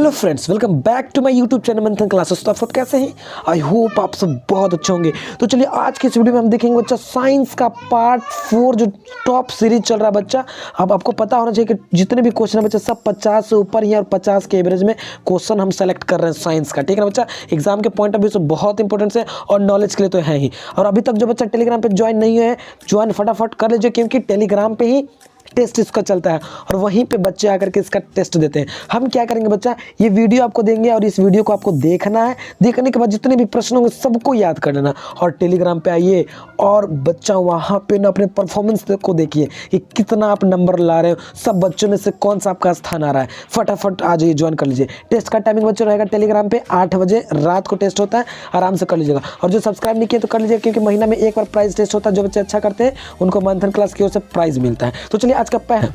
Hello friends, welcome back to my YouTube channel Manthan classes. तो आप सब कैसे हैं? आई होप आप सब बहुत अच्छे होंगे। तो चलिए आज के इस वीडियो में हम देखेंगे बच्चा साइंस का पार्ट 4 जो टॉप सीरीज चल रहा है बच्चा। अब आपको पता होना चाहिए कि जितने भी क्वेश्चन है बच्चा सब 50 से ऊपर ही और 50 के एवरेज में क्वेश्चन हम सेलेक्ट कर रहे हैं साइंस का। ठीक है ना बच्चा, एग्जाम के पॉइंट ऑफ व्यू से बहुत इंपॉर्टेंट है और नॉलेज के लिए तो है ही। और अभी तक जो बच्चा टेलीग्राम पे ज्वाइन नहीं है, ज्वाइन फटाफट कर लीजिए, क्योंकि टेलीग्राम पे ही टेस्ट इसका चलता है और वहीं पे बच्चे आकर के इसका टेस्ट देते हैं। हम क्या करेंगे बच्चा, ये वीडियो आपको देंगे और इस वीडियो को आपको देखना है। देखने के बाद जितने भी प्रश्न होंगे सबको याद कर लेना और टेलीग्राम पे आइए और बच्चा वहाँ पे ना अपने परफॉर्मेंस को देखिए कि कितना आप नंबर ला रहे हो, सब बच्चों में से कौन सा आपका स्थान आ रहा है। फटाफट आ जाइए, ज्वाइन कर लीजिए। टेस्ट का टाइमिंग बच्चों रहेगा टेलीग्राम पे 8 बजे रात को टेस्ट होता है, आराम से कर लीजिएगा। और जो सब्सक्राइब नहीं किया तो कर लीजिएगा, क्योंकि महीना में एक बार प्राइज टेस्ट होता है। जो बच्चे अच्छा करते हैं उनको मंथन क्लास की ओर से प्राइज मिलता है। तो चलिए आज का पहला,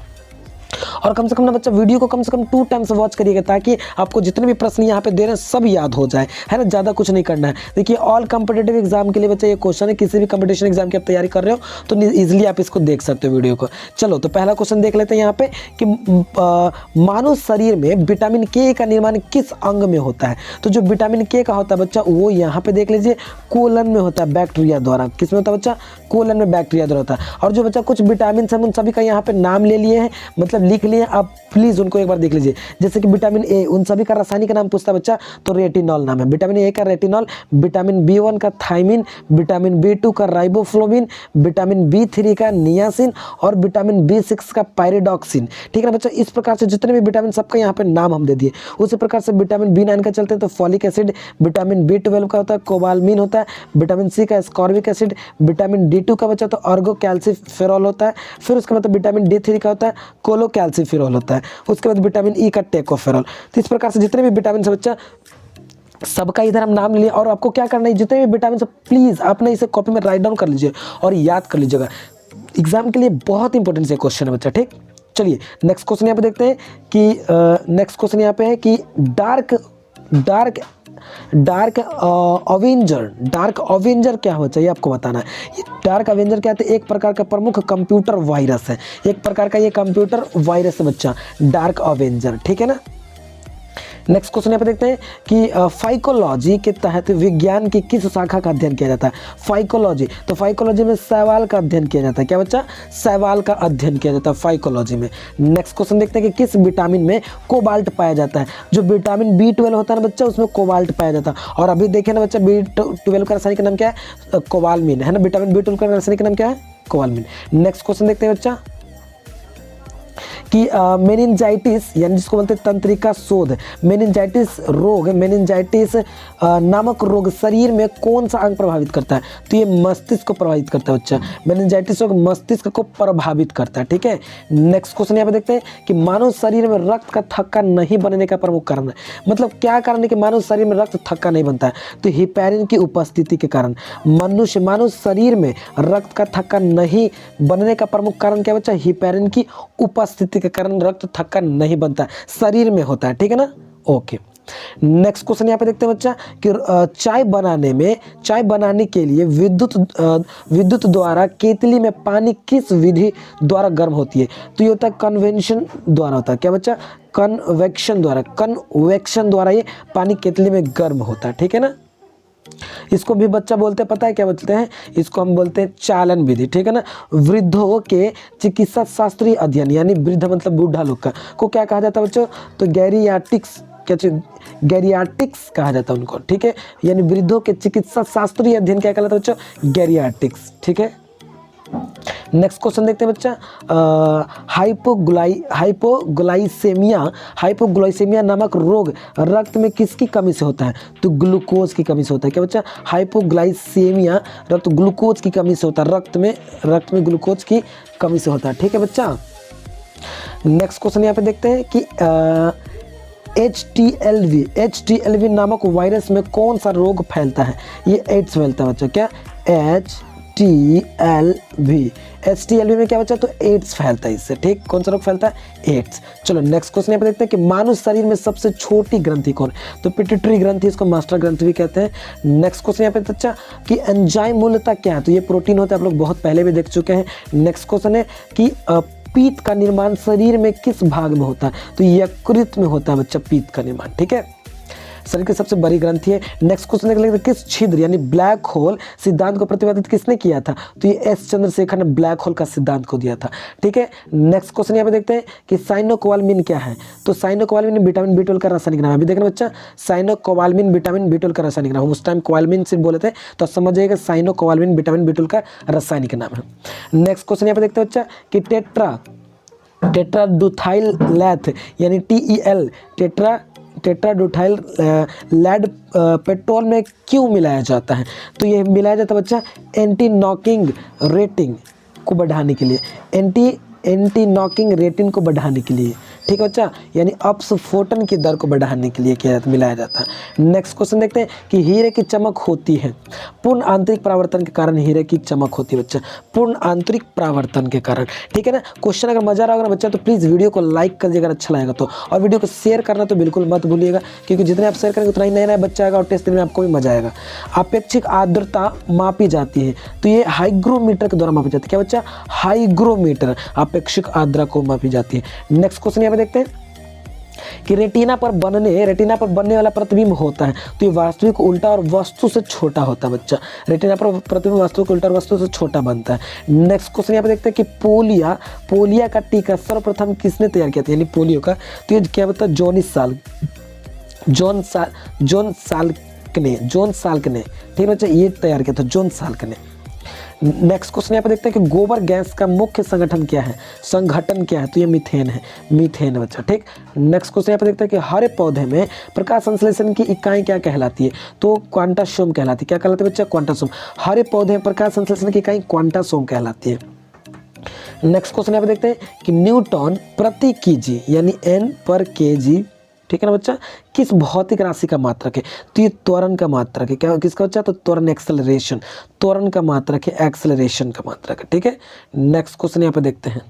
और कम से कम ना बच्चा वीडियो को कम से कम 2 टाइम्स वॉच करिएगा, ताकि आपको जितने भी प्रश्न यहाँ पे दे रहे हैं सब याद हो जाए, है ना। ज़्यादा कुछ नहीं करना है। देखिए ऑल कॉम्पिटिटिव एग्जाम के लिए बच्चा ये क्वेश्चन है, किसी भी कंपटीशन एग्जाम की आप तैयारी कर रहे हो तो इजीली आप इसको देख सकते हो वीडियो को। चलो तो पहला क्वेश्चन देख लेते हैं यहाँ पे कि मानव शरीर में विटामिन के का निर्माण किस अंग में होता है। तो जो विटामिन के का होता है बच्चा वो यहाँ पे देख लीजिए कोलन में होता है, बैक्टीरिया द्वारा। किस में होता है बच्चा? कोलन में बैक्टीरिया द्वारा होता है। और जो बच्चा कुछ विटामिन हम उन सभी का यहाँ पे नाम ले लिए हैं, मतलब लिख लिए, आप प्लीज उनको एक बार देख लीजिए। जैसे कि विटामिन ए, उन सभी का रासायनिक नाम पूछता है बच्चा तो रेटिनॉल नाम है। विटामिन ए का रेटिनॉल, विटामिन बी1 का थायमिन, विटामिन बी2 का राइबोफ्लोविन, विटामिन बी3 का नियासिन और विटामिन बी6 का पायरिडॉक्सिन। ठीक है ना बच्चा, इस प्रकार से जितने भी विटामिन सबका यहाँ पे नाम हम दे दिए। उसी प्रकार से विटामिन बी9 का चलते हैं तो फॉलिक एसिड, विटामिन बी12 का होता है कोबालमिन होता है, विटामिन सी का स्कॉर्बिक एसिड, विटामिन डी2 का बच्चा तो अर्गो कैल्सिफेरॉल होता है। फिर उसके बाद विटामिन डी3 का होता है कोलो कैल्सिफेरॉल होता है। उसके बाद विटामिन ई का टेकोफेरॉल। तो इस प्रकार से जितने भी विटामिन से बच्चा सबका इधर हम नाम लिए। और आपको क्या करना है, जितने भी विटामिन से प्लीज आपने इसे कॉपी में राइट डाउन कर लीजिए और याद कर लीजिएगा। एग्जाम के लिए बहुत इंपॉर्टेंट से क्वेश्चन है बच्चा। ठीक, चलिए नेक्स्ट क्वेश्चन यहाँ पे देखते हैं कि नेक्स्ट क्वेश्चन यहाँ पे है कि डार्क अवेंजर क्या हो चाहिए आपको बताना है। डार्क अवेंजर क्या है? एक प्रकार का प्रमुख कंप्यूटर वायरस है। एक प्रकार का ये कंप्यूटर वायरस है बच्चा, डार्क अवेंजर। ठीक है ना। नेक्स्ट क्वेश्चन यहाँ पे देखते हैं कि फाइकोलॉजी के तहत विज्ञान की किस शाखा का अध्ययन किया जाता है। फाइकोलॉजी, तो फाइकोलॉजी में शैवाल का अध्ययन किया जाता है। क्या बच्चा? शैवाल का अध्ययन किया जाता है फाइकोलॉजी में। नेक्स्ट क्वेश्चन देखते हैं कि किस विटामिन में कोबाल्ट पाया जाता है। जो विटामिन बी12 होता है ना बच्चा, उसमें कोबाल्ट पाया जाता है। और अभी देखें ना बच्चा, बी12 का रासायनिक नाम क्या है? कोबालमिन, है ना। विटामिन बी12 का रासायनिक नाम क्या है? कोबालमिन। नेक्स्ट क्वेश्चन देखते हैं बच्चा कि मेनिंजाइटिस, यानी जिसको बोलते हैं तंत्रिका शोध, मेनिंजाइटिस रोग, मेनिंजाइटिस नामक रोग शरीर में कौन सा अंग प्रभावित करता है? तो ये मस्तिष्क को प्रभावित करता है बच्चा। मेनिंजाइटिस रोग मस्तिष्क को प्रभावित करता है। ठीक है। नेक्स्ट क्वेश्चन यहाँ पे देखते हैं कि मानव शरीर में रक्त का थक्का नहीं बनने का प्रमुख कारण है। मतलब क्या कारण है कि मानव शरीर में रक्त थक्का नहीं बनता है? तो हिपैरिन की उपस्थिति के कारण। मानव शरीर में रक्त का थक्का नहीं बनने का प्रमुख कारण क्या बच्चा? हिपैरिन की उपस्थिति के कारण रक्त थक्का नहीं बनता, शरीर में होता है। ठीक है ना। ओके, नेक्स्ट क्वेश्चन यहाँ पे देखते हैं बच्चा कि चाय बनाने के लिए विद्युत द्वारा केतली में पानी किस विधि द्वारा गर्म होती है? तो ये होता है कन्वेंशन द्वारा होता है। क्या बच्चा? कन्वेक्शन द्वारा ये पानी केतली में गर्म होता है। ठीक है ना। इसको भी बच्चा बोलते हैं, पता है क्या बोलते हैं? इसको हम बोलते हैं चालन विधि। ठीक है ना। वृद्धों के चिकित्सा शास्त्रीय अध्ययन, यानी वृद्ध मतलब बूढ़ा लोग का को क्या कहा जाता है बच्चों? तो गैरियाटिक्स कहा जाता है उनको। ठीक है, यानी वृद्धों के चिकित्सा शास्त्रीय अध्ययन क्या कहलाता है बच्चों? गैरियाटिक्स। ठीक है। नेक्स्ट क्वेश्चन देखते हैं बच्चा, हाइपोग्लाइसेमिया नामक रोग रक्त में किसकी कमी से होता है? तो ग्लूकोज की कमी से होता है। क्या बच्चा? हाइपोग्लाइसेमिया रक्त ग्लूकोज की कमी से होता है, रक्त में ग्लूकोज की कमी से होता है। ठीक है बच्चा। नेक्स्ट क्वेश्चन यहाँ पे देखते हैं कि HTLV नामक वायरस में कौन सा रोग फैलता है? ये एड्स फैलता है बच्चा। क्या? HTLV में क्या बच्चा? तो एड्स फैलता है इससे। ठीक, कौन सा रोग फैलता है? एड्स। चलो नेक्स्ट क्वेश्चन यहाँ पे देखते हैं कि मानव शरीर में सबसे छोटी ग्रंथि कौन है? तो पिट्यूटरी ग्रंथि, इसको मास्टर ग्रंथि भी कहते हैं। नेक्स्ट क्वेश्चन यहाँ पे बच्चा कि एंजाइम मूलतः क्या है? तो ये प्रोटीन होता है, आप लोग बहुत पहले भी देख चुके हैं। नेक्स्ट क्वेश्चन है कि पीत का निर्माण शरीर में किस भाग में होता है? तो यकृत में होता है बच्चा पीत का निर्माण, ठीक है। शरीर की सबसे बड़ी ग्रंथि है। नेक्स्ट क्वेश्चन देख लेते हैं, किस छिद्र यानी ब्लैक होल सिद्धांत को प्रतिपादित किसने किया था? तो ये एस चंद्रशेखर ने ब्लैक होल का सिद्धांत को दिया था, ठीक है। नेक्स्ट क्वेश्चन यहाँ पे देखते हैं कि साइनोकोबालामिन क्या है? तो साइनोकोबालामिन विटामिन बी12 का रासायनिक नाम है। अभी देखना बच्चा, साइनोकोबालामिन विटामिन बी12 का रासायनिक नाम, उस टाइम कोबालामिन से बोले थे तो समझ जाइएगा साइनोकोबालामिन विटामिन बी12 का रासायनिक नाम है। नेक्स्ट क्वेश्चन यहाँ पे देखते हैं बच्चा कि टेट्राडूथाइलैथ यानी TEL टेट्राडूथाइल लैड पेट्रोल में क्यों मिलाया जाता है? तो ये मिलाया जाता है बच्चा एंटी नॉकिंग रेटिंग को बढ़ाने के लिए, एंटी नॉकिंग रेटिंग को बढ़ाने के लिए, ठीक है बच्चा, यानी अपस्फोटन की दर को बढ़ाने के लिए क्या मिलाया जाता है। नेक्स्ट क्वेश्चन देखते हैं कि हीरे की चमक होती है पूर्ण आंतरिक परावर्तन के कारण हीरे की चमक होती है बच्चा, पूर्ण आंतरिक परावर्तन के कारण, ठीक है ना। क्वेश्चन अगर मजा आ रहा होगा ना बच्चा तो प्लीज़ वीडियो को लाइक कर दीजिएगा, अच्छा लगेगा तो, और वीडियो को शेयर करना तो बिल्कुल मत भूलिएगा, क्योंकि जितने आप शेयर करेंगे उतना ही नया बच्चा आएगा और टेस्ट देने में आपको भी मजा आएगा। अपेक्षिक आर्द्रता मापी जाती है, तो ये हाइग्रोमीटर के द्वारा मापी जाती है। क्या बच्चा? हाइग्रोमीटर, अपेक्षिक आर्द्रता को मापी जाती है। नेक्स्ट क्वेश्चन यहाँ पे देखते हैं कि रेटिना पर बनने वाला प्रतिबिंब होता है, तो ये वास्तविक उल्टा और वस्तु से छोटा होता है बच्चा। रेटिना पर प्रतिबिंब वास्तविक उल्टा और वस्तु से छोटा बनता है। नेक्स्ट क्वेश्चन यहाँ पे देखते हैं कि पोलिया का टीका सर्वप्रथम किसने तैयार किया था, यानी पोलियो का? तो ये क्या बता? जॉन साल्क ने, ठीक है बच्चा, ये तैयार किया था जॉन साल्क ने। नेक्स्ट क्वेश्चन यहाँ पे देखते हैं कि गोबर गैस का मुख्य संगठन क्या है? तो ये मीथेन है बच्चा, ठीक। नेक्स्ट क्वेश्चन यहाँ पे देखते हैं कि हरे पौधे में प्रकाश संश्लेषण की इकाई क्या कहलाती है? तो क्वांटासोम कहलाती है। क्या कहलाती है बच्चा? क्वांटासोम। हरे पौधे में प्रकाश संश्लेषण की इकाई क्वांटासोम कहलाती है। नेक्स्ट क्वेश्चन यहाँ पे देखते हैं कि न्यूटन प्रति केजी यानी N/kg, ठीक है ना बच्चा, किस भौतिक राशि का मात्रक है? तो ये त्वरण का मात्रक है। क्या किसका बच्चा? तो त्वरण, एक्सेलरेशन, त्वरण का मात्रक है, एक्सेलरेशन का मात्रक है, ठीक है। नेक्स्ट क्वेश्चन यहाँ पे देखते हैं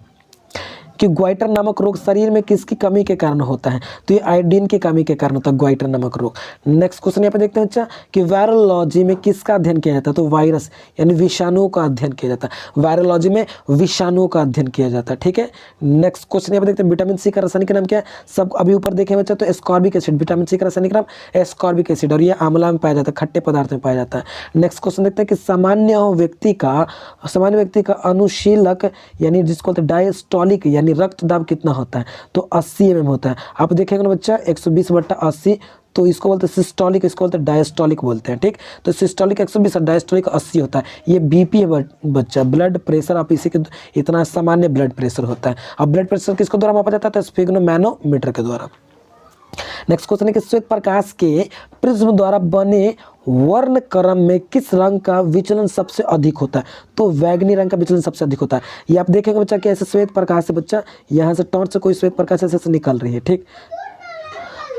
कि ग्वाइटर नामक रोग शरीर में किसकी कमी के कारण होता है? तो ये आयोडीन की कमी के कारण होता है ग्वाइटर नामक रोग। नेक्स्ट क्वेश्चन यहाँ पे देखते हैं बच्चा कि वायरोलॉजी में किसका अध्ययन किया जाता है? तो वायरस यानी विषाणुओं का अध्ययन किया जाता है। वायरोलॉजी में विषाणुओं का अध्ययन किया जाता है, ठीक है। नेक्स्ट क्वेश्चन यहाँ पे देखते हैं विटामिन सी का रासायनिक नाम क्या है? सब अभी ऊपर देखे बच्चा, तो एस्कॉर्बिक एसिड, विटामिन सी का रासायनिक नाम एस्कॉर्बिक एसिड, और ये आंवला में पाया जाता है, खट्टे पदार्थ में पाया जाता है। नेक्स्ट क्वेश्चन देखते हैं कि सामान्य व्यक्ति का अनुशीलक यानी जिसको बोलते हैं डायस्टोलिक यानी रक्तदाब कितना होता है? तो 80 mm होता है। आप देखेंगे ना बच्चा 120/80, तो इसको बोलते हैं सिस्टोलिक, इसको बोलते हैं डायस्टोलिक बोलते हैं, ठीक। तो सिस्टोलिक 120 और डायस्टोलिक 80 होता है। ये BP है बच्चा, ब्लड प्रेशर, आप इसी के इतना सामान्य ब्लड प्रेशर होता है। अब ब्लड प्रेशर किसके द्वारा मापा जाता है? तो स्फिग्नोमैनोमीटर के द्वारा। नेक्स्ट क्वेश्चन है कि श्वेत प्रकाश के प्रिज्म द्वारा बने वर्ण क्रम में किस रंग का विचलन सबसे अधिक होता है? तो बैगनी रंग का विचलन सबसे अधिक होता है। ये आप देखेंगे बच्चा कि ऐसे श्वेत प्रकाश से बच्चा यहाँ से टॉर्च से कोई श्वेत प्रकाश ऐसे निकल रही है, ठीक।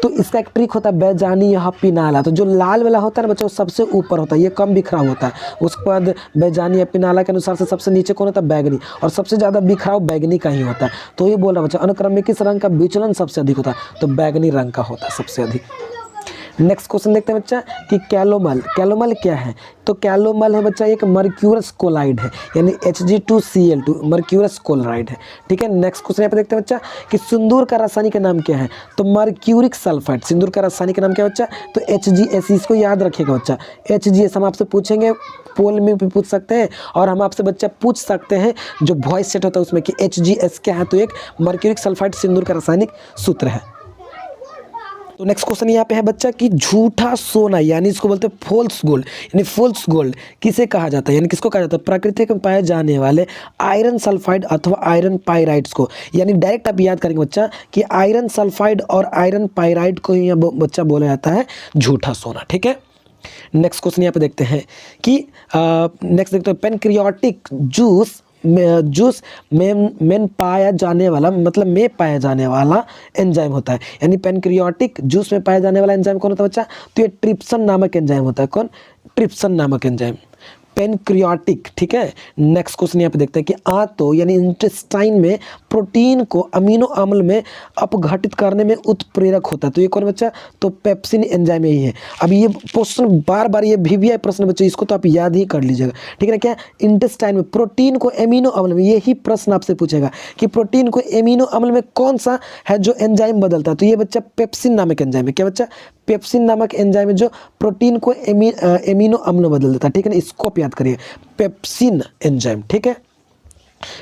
तो इसका एक ट्रिक होता है बैजानी या पिनाला। तो जो लाल वाला होता है ना बच्चा वो सबसे ऊपर होता है, ये कम बिखराव होता है। उसके बाद बैजानी या पिनाला के अनुसार से सबसे नीचे कौन होता है? बैगनी, और सबसे ज़्यादा बिखराव बैगनी का ही होता है। तो ये बोल रहा बच्चा अनुक्रम में किस रंग का विचलन सबसे अधिक होता है? तो बैगनी रंग का होता है सबसे अधिक। नेक्स्ट क्वेश्चन देखते हैं बच्चा कि कैलोमल क्या है? तो कैलोमल है बच्चा एक मर्क्यूरस कोलाइड है, यानी Hg2Cl2 मर्क्यूरस क्लोराइड है, ठीक है। नेक्स्ट क्वेश्चन यहाँ पे देखते हैं बच्चा कि सिंदूर का रासायनिक नाम क्या है? तो मर्क्यूरिक सल्फाइड। सिंदूर का रासायनिक नाम क्या है बच्चा? तो HgS, इसको याद रखिएगा बच्चा। HgS हम आपसे पूछेंगे, पोल में भी पूछ सकते हैं, और हम आपसे बच्चा पूछ सकते हैं जो वॉइस सेट होता है उसमें कि HgS क्या है? तो एक मर्क्यूरिक सल्फाइड सिंदूर का रासायनिक सूत्र है। तो नेक्स्ट क्वेश्चन यहाँ पे है बच्चा कि झूठा सोना यानी इसको बोलते हैं फॉल्स गोल्ड, यानी फॉल्स गोल्ड किसे कहा जाता है? यानी किसको कहा जाता है? प्रकृति में पाए जाने वाले आयरन सल्फाइड अथवा आयरन पाइराइड्स को। यानी डायरेक्ट आप याद करेंगे बच्चा कि आयरन सल्फाइड और आयरन पाइराइड को ही बच्चा बोला जाता है झूठा सोना, ठीक है। नेक्स्ट क्वेश्चन यहाँ पे देखते हैं कि नेक्स्ट देखते हैं पेनक्रियाटिक जूस में पाया जाने वाला, मतलब में पाया जाने वाला एंजाइम होता है। यानी पेनक्रियाटिक जूस में पाया जाने वाला एंजाइम कौन होता है बच्चा? तो ये ट्रिप्सन नामक एंजाइम होता है। कौन? ट्रिप्सन नामक एंजाइम। पेनक्रियाटिक, ठीक है। नेक्स्ट क्वेश्चन यहाँ पे देखते हैं कि आंतों यानी इंटेस्टाइन में प्रोटीन को अमीनो अम्ल में अपघटित करने में उत्प्रेरक होता है। तो ये कौन बच्चा, तो पेप्सिन एंजाइम यही है। अब ये क्वेश्चन बार बार ये VVI प्रश्न बच्चे, इसको तो आप याद ही कर लीजिएगा, ठीक है ना। क्या, इंटेस्टाइन में प्रोटीन को एमिनो अम्ल में, यही प्रश्न आपसे पूछेगा कि प्रोटीन को एमिनो अम्ल में कौन सा है जो एंजाइम बदलता है। तो ये बच्चा पेप्सिन नामक एंजाइम है। क्या बच्चा, पेप्सिन नामक एंजाइम है जो प्रोटीन को एमिनो अम्ल बदल देता है, ठीक है ना। इसको आप याद करिए, पेप्सिन एंजाइम, ठीक है।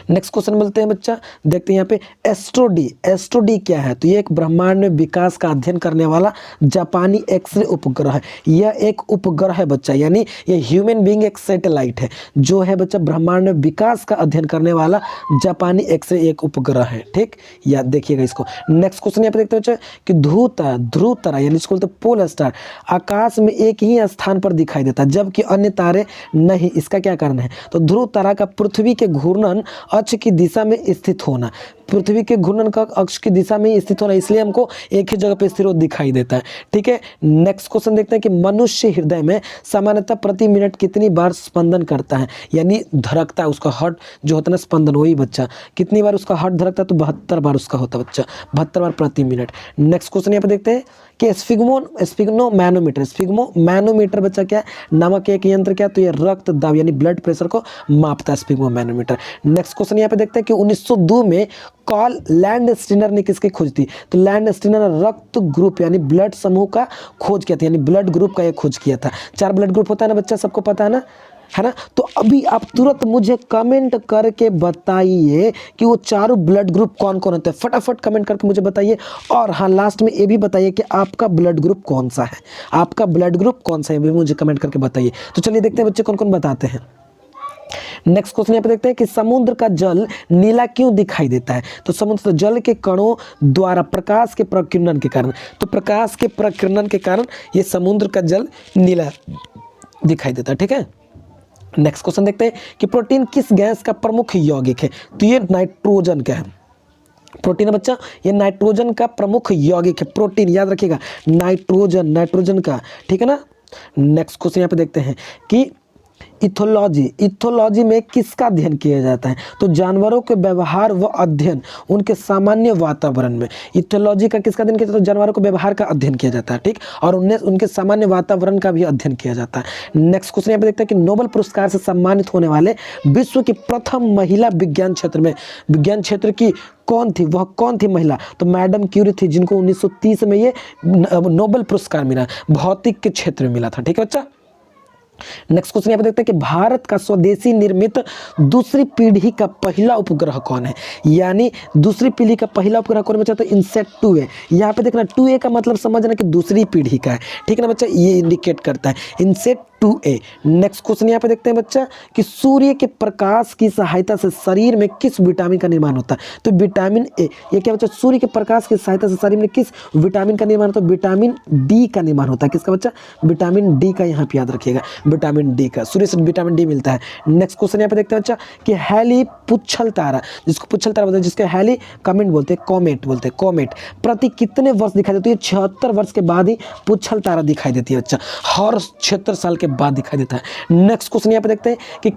नेक्स्ट क्वेश्चन मिलते हैं बच्चा, देखते हैं यहाँ पे एस्ट्रोडी। एस्ट्रोडी क्या है, तो ये एक ब्रह्मांड में विकास का अध्ययन करने वाला जापानी एक्सरे उपग्रह है। यह एक उपग्रह है बच्चा, यानी ये ह्यूमन बीइंग एक सैटेलाइट है जो है बच्चा ब्रह्मांड में विकास का अध्ययन करने वाला जापानी एक्सरे एक उपग्रह है, ठीक। याद देखिएगा इसको। नेक्स्ट क्वेश्चन यहाँ पे देखते हैं बच्चा कि ध्रुव तारा यानी इसको बोलते हैं पोल स्टार, आकाश में एक ही स्थान पर दिखाई देता है जबकि अन्य तारे नहीं। इसका क्या कारण है, तो ध्रुव तारा का पृथ्वी के घूर्णन अक्ष की दिशा में स्थित होना, पृथ्वी के घूर्णन का अक्ष की दिशा में स्थित होना, इसलिए हमको एक ही जगह पे स्थिर दिखाई देता है, ठीक है। नेक्स्ट क्वेश्चन देखते हैं कि मनुष्य हृदय में सामान्यतः प्रति मिनट कितनी बार स्पंदन करता है, यानी धड़कता है उसका हार्ट जो होता है ना स्पंदन, वही बच्चा कितनी बार उसका हार्ट धड़कता है, तो 72 बार उसका होता है बच्चा, 72 बार प्रति मिनट। नेक्स्ट क्वेश्चन यहाँ पे देखते हैं कि स्फिग्मोमैनोमीटर बच्चा क्या है, नामक एक यंत्र क्या, तो ये रक्त दाब यानी ब्लड प्रेशर को मापता है स्फिग्मोमैनोमीटर। नेक्स्ट क्वेश्चन यहाँ पे देखते हैं कि 1902 में कार्ल लैंडस्टीनर ने किसकी खोज थी, तो लैंडस्टीनर ने रक्त ग्रुप यानी ब्लड समूह का खोज किया था, यानी ब्लड ग्रुप का ये खोज किया था। 4 ब्लड ग्रुप होता है ना बच्चा, सबको पता है ना। तो अभी आप तुरंत मुझे कमेंट करके बताइए कि वो चारों ब्लड ग्रुप कौन कौन होते हैं, फटाफट कमेंट करके मुझे बताइए। और हाँ, लास्ट में ये भी बताइए कि आपका ब्लड ग्रुप कौन सा है, आपका ब्लड ग्रुप कौन सा है, भी मुझे कमेंट करके बताइए। तो चलिए देखते हैं बच्चे कौन कौन बताते हैं। नेक्स्ट क्वेश्चन यहाँ पे देखते हैं कि समुद्र का जल नीला क्यों दिखाई देता है, तो समुद्र जल के कणों द्वारा प्रकाश के प्रकीर्णन के कारण, तो प्रकाश के प्रकीर्णन के कारण ये समुद्र का जल नीला दिखाई देता है, ठीक है। नेक्स्ट क्वेश्चन देखते हैं कि प्रोटीन किस गैस का प्रमुख यौगिक है, तो ये नाइट्रोजन का है। प्रोटीन है बच्चा, ये नाइट्रोजन का प्रमुख यौगिक है, प्रोटीन याद रखिएगा, नाइट्रोजन का, ठीक है ना। नेक्स्ट क्वेश्चन यहाँ पे देखते हैं कि इथोलॉजी में किसका अध्ययन किया जाता है, तो जानवरों के व्यवहार व अध्ययन उनके सामान्य वातावरण में। इथोलॉजी का किसका अध्ययन किया जाता है, तो जानवरों के व्यवहार का अध्ययन किया जाता है, ठीक, और उनके सामान्य वातावरण का भी अध्ययन किया जाता है। नेक्स्ट क्वेश्चन यहाँ पे देखते हैं कि नोबेल पुरस्कार से सम्मानित होने वाले विश्व की प्रथम महिला विज्ञान क्षेत्र की कौन थी, वह कौन थी महिला, तो मैडम क्यूरी थी, जिनको 1930 में ये नोबेल पुरस्कार मिला, भौतिक के क्षेत्र में मिला था, ठीक है बच्चा। नेक्स्ट क्वेश्चन यहाँ पे देखते हैं कि भारत का स्वदेशी निर्मित दूसरी पीढ़ी का पहला उपग्रह कौन है, यानी दूसरी पीढ़ी का पहला उपग्रह कौन बच्चा, तो इनसेट 2A। यहाँ पे देखना 2A का मतलब समझना कि दूसरी पीढ़ी का है, ठीक है ना बच्चा, ये इंडिकेट करता है इनसेट 2A। नेक्स्ट क्वेश्चन यहाँ पे देखते हैं बच्चा कि सूर्य के प्रकाश की सहायता से शरीर में किस विटामिन का निर्माण होता है, तो विटामिन ए। ये क्या बच्चा, सूर्य के प्रकाश की सहायता से शरीर में किस विटामिन का निर्माण होता है, विटामिन डी का निर्माण होता है। किसका बच्चा, विटामिन डी का, यहाँ पे याद रखिएगा, विटामिन डी का, सूर्य से विटामिन डी मिलता है। नेक्स्ट क्वेश्चन यहाँ पे देखते हैं बच्चा कि हैली पुच्छल तारा, जिसको पुच्छल तारा बोलते हैं, जिसके हैली कमेंट बोलते हैं, कॉमेट प्रति कितने वर्ष दिखाई देती है, 76 वर्ष के बाद ही पुच्छल तारा दिखाई देती है बच्चा, हर 76 साल के बाद दिखाई देता है। नेक्स्ट क्वेश्चन यहाँ पे देखते हैं कि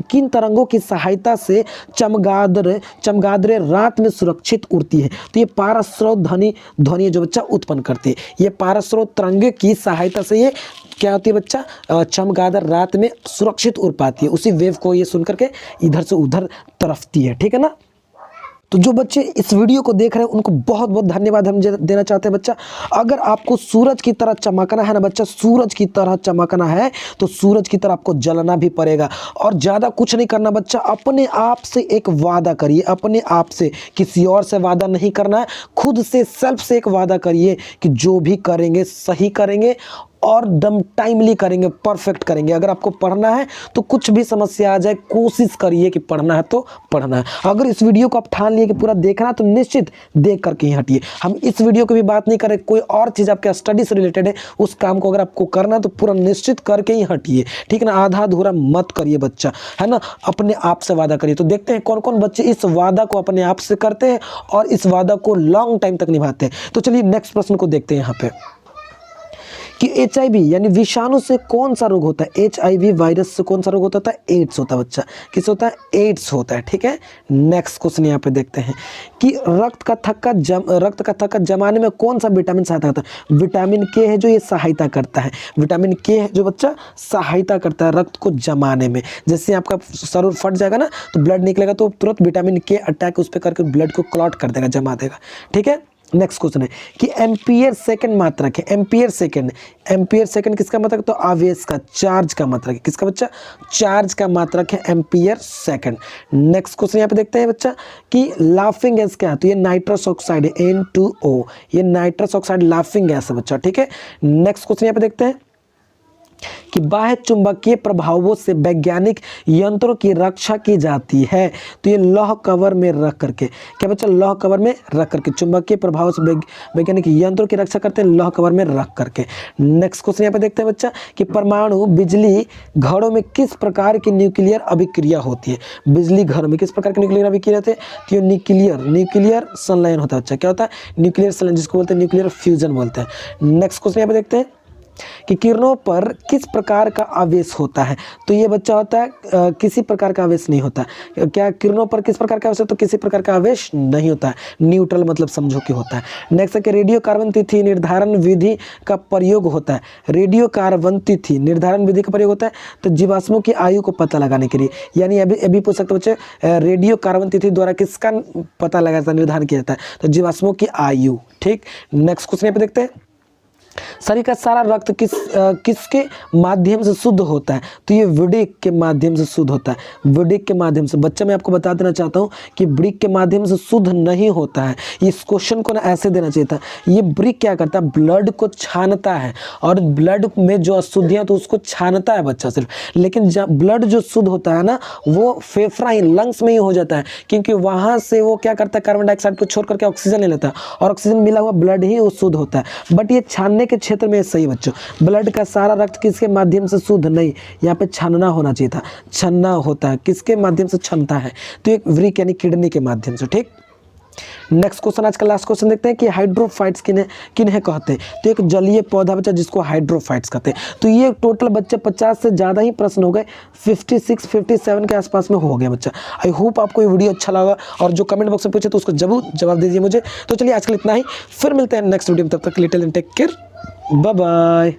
किन तरंगों की सहायता से चमगादड़ रात में सुरक्षित उड़ती है, तो ये पारास्रोत ध्वनि जो बच्चा उत्पन्न करती है, ये पारास्रोत तरंग की सहायता से ये क्या होती है बच्चा, चमगादड़ रात में सुरक्षित उड़ पाती है, उसी वेव को ये सुन करके इधर से उधर तरफती है, ठीक है ना। तो जो बच्चे इस वीडियो को देख रहे हैं उनको बहुत बहुत धन्यवाद हम देना चाहते हैं बच्चा। अगर आपको सूरज की तरह चमकना है ना बच्चा, सूरज की तरह चमकना है तो सूरज की तरह आपको जलना भी पड़ेगा, और ज़्यादा कुछ नहीं करना बच्चा, अपने आप से एक वादा करिए, अपने आप से, किसी और से वादा नहीं करना है, खुद से सेल्फ से एक वादा करिए कि जो भी करेंगे सही करेंगे और दम टाइमली करेंगे, परफेक्ट करेंगे। अगर आपको पढ़ना है तो कुछ भी समस्या आ जाए कोशिश करिए कि पढ़ना है तो पढ़ना है। अगर इस वीडियो को आप ठान लिए कि पूरा देखना है तो निश्चित देख करके ही हटिए। हम इस वीडियो की भी बात नहीं करें, कोई और चीज़ आपके स्टडी से रिलेटेड है, उस काम को अगर आपको करना है तो पूरा निश्चित करके ही हटिए, ठीक है ना। आधा अधूरा मत करिए बच्चा, है ना, अपने आप से वादा करिए। तो देखते हैं कौन कौन बच्चे इस वादा को अपने आप से करते हैं और इस वादा को लॉन्ग टाइम तक निभाते हैं। तो चलिए नेक्स्ट प्रश्न को देखते हैं यहाँ पे कि HIV यानी विषाणु से कौन सा रोग होता है, HIV वायरस से कौन सा रोग होता है, एड्स होता है बच्चा। किस होता है, एड्स होता है, ठीक है। नेक्स्ट क्वेश्चन यहाँ पे देखते हैं कि रक्त का थक्का जमाने में कौन सा विटामिन सहायता करता है। विटामिन के है जो ये सहायता करता है, विटामिन के है जो बच्चा सहायता करता है रक्त को जमाने में। जैसे आपका शरीर फट जाएगा ना तो ब्लड निकलेगा, तो तुरंत विटामिन के अटैक उस पर करके ब्लड को क्लॉट कर देगा, जमा देगा, ठीक है। नेक्स्ट क्वेश्चन है कि एम्पियर सेकंड मात्रक है। एम्पियर सेकंड किसका मात्रक, तो आवेश का, चार्ज का मात्रक है। किसका बच्चा, चार्ज का मात्रक है एम्पियर सेकंड। नेक्स्ट क्वेश्चन यहाँ पे देखते हैं बच्चा कि लाफिंग गैस क्या है, तो ये नाइट्रस ऑक्साइड है, N2O, ये नाइट्रस ऑक्साइड लाफिंग गैस है बच्चा, ठीक है। नेक्स्ट क्वेश्चन यहाँ पे देखते हैं कि बाह्य चुंबकीय प्रभावों से वैज्ञानिक यंत्रों की रक्षा की जाती है, तो ये लौह कवर में रख करके, क्या बच्चा, लौह कवर में रख करके चुंबकीय प्रभाव से वैज्ञानिक यंत्रों की रक्षा करते हैं लौह कवर में रख करके। नेक्स्ट क्वेश्चन यहाँ पे देखते हैं बच्चा कि परमाणु बिजली घरों में किस प्रकार की न्यूक्लियर अभिक्रिया होती है। बिजली घरों में किस प्रकार की न्यूक्लियर अभिक्रिया होती है, तो ये न्यूक्लियर संलयन होता है बच्चा। क्या होता है, न्यूक्लियर संलयन, जिसको बोलते हैं न्यूक्लियर फ्यूजन बोलते हैं। नेक्स्ट क्वेश्चन यहाँ पे देखते हैं कि किरणों पर किस प्रकार का आवेश होता है, तो ये बच्चा होता है किसी प्रकार का आवेश नहीं होता है। क्या किरणों पर किस प्रकार का आवेश है, तो किसी प्रकार का आवेश नहीं होता है, न्यूट्रल मतलब समझो कि होता है। नेक्स्ट है कि रेडियो कार्बन तिथि निर्धारण विधि का प्रयोग होता है। रेडियो कार्बन तिथि निर्धारण विधि का प्रयोग होता है तो जीवाश्मों की आयु को पता लगाने के लिए, यानी अभी पूछ सकते बच्चे रेडियो कार्बन तिथि द्वारा किसका पता लगाया जाता है, निर्धारण किया जाता है, तो जीवाश्मों की आयु, ठीक। नेक्स्ट क्वेश्चन यहाँ पे देखते हैं शरीर का सारा रक्त किसके माध्यम से शुद्ध होता है, तो ये वृक्क के माध्यम से शुद्ध होता है। वृक्क के माध्यम से, बच्चा मैं आपको बता देना चाहता हूँ कि वृक्क के माध्यम से शुद्ध नहीं होता है। इस क्वेश्चन को ना ऐसे देना चाहिए था। ये वृक्क क्या करता है, ब्लड को छानता है, और ब्लड में जो अशुद्धियाँ तो उसको छानता है बच्चा सिर्फ, लेकिन जब ब्लड जो शुद्ध होता है ना वो फेफड़ा ही, लंग्स में ही हो जाता है, क्योंकि वहाँ से वो क्या करता है, कार्बन डाइऑक्साइड को छोड़ करके ऑक्सीजन ले लेता है, और ऑक्सीजन मिला हुआ ब्लड ही वो शुद्ध होता है। बट ये छानने के क्षेत्र में सही बच्चों, ब्लड का सारा रक्त किसके माध्यम से शुद्ध नहीं, यहाँ पे छानना होना चाहिए था, छन्ना होता है, किसके माध्यम से छनता है, तो एक वृक्क यानी किडनी के माध्यम से, ठीक। नेक्स्ट क्वेश्चन, आज का लास्ट क्वेश्चन देखते हैं कि हाइड्रोफाइट्स किन्हें कहते हैं, तो एक जलीय पौधा बच्चा जिसको हाइड्रोफाइट्स कहते हैं। तो ये टोटल बच्चे 50 से ज़्यादा ही प्रश्न हो गए, 56 57 के आसपास में हो गया बच्चा। आई होप आपको ये वीडियो अच्छा लगा, और जो कमेंट बॉक्स में पूछे तो उसको जरूर जवाब दीजिए मुझे। तो चलिए आज के लिए इतना ही, फिर मिलते हैं नेक्स्ट वीडियो में, तब तक टेक केयर, बाय बाय।